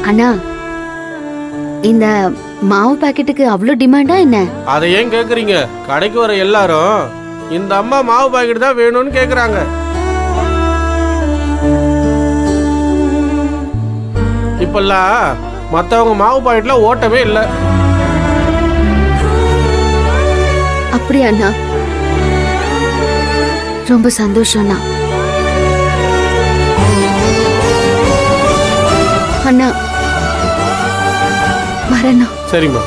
அண்ணா, இந்த மாவு பாக்கெட்டுக்கு அவ்வளோ டிமாண்டா என்ன? அதை ஏன் கேக்குறீங்க? கடைக்கு வர எல்லாரும் இந்த அம்மா மாவு பாக்கெட் தான் வேணும்னு கேக்குறாங்க. இப்பெல்லாம் மற்றவங்க மாவு பாக்கெட்ல ஓட்டவே இல்லை. அப்படியா அண்ணா? ரொம்ப சந்தோஷம்ண்ணா. அண்ணா வரேண்ணா. சரிம்மா.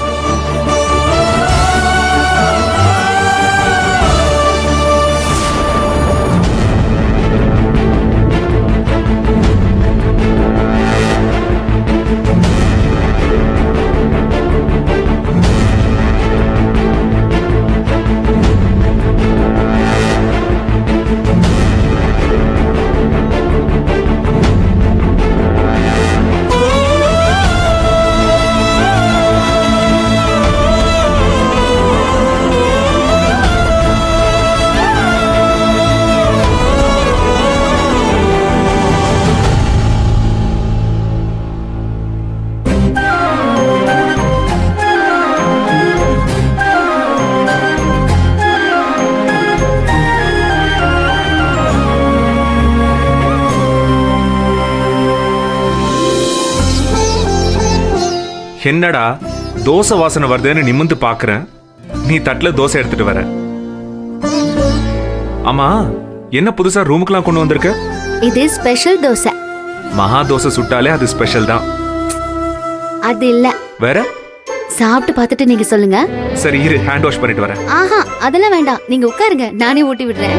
என்னடா தோசை வாசனை வருதுன்னு நிமிந்து பாக்குறேன், நீ தட்டுல தோசை எடுத்துட்டு வர. ஆமா, என்ன புதுசா ரூமுக்குலாம் கொண்டு வந்திருக்க? இது ஸ்பெஷல் தோசை. மகா தோசை சுட்டாலே அது ஸ்பெஷல் தான். அது இல்ல. வேற? சாப்பிட்டு பார்த்துட்டு நீங்க சொல்லுங்க. சரி இரு, ஹேண்ட் வாஷ் பண்ணிட்டு வரேன். ஆஹா, அதெல்லாம் வேண்டாம். நீங்க உட்காருங்க, நானே ஊட்டி விடுறேன்.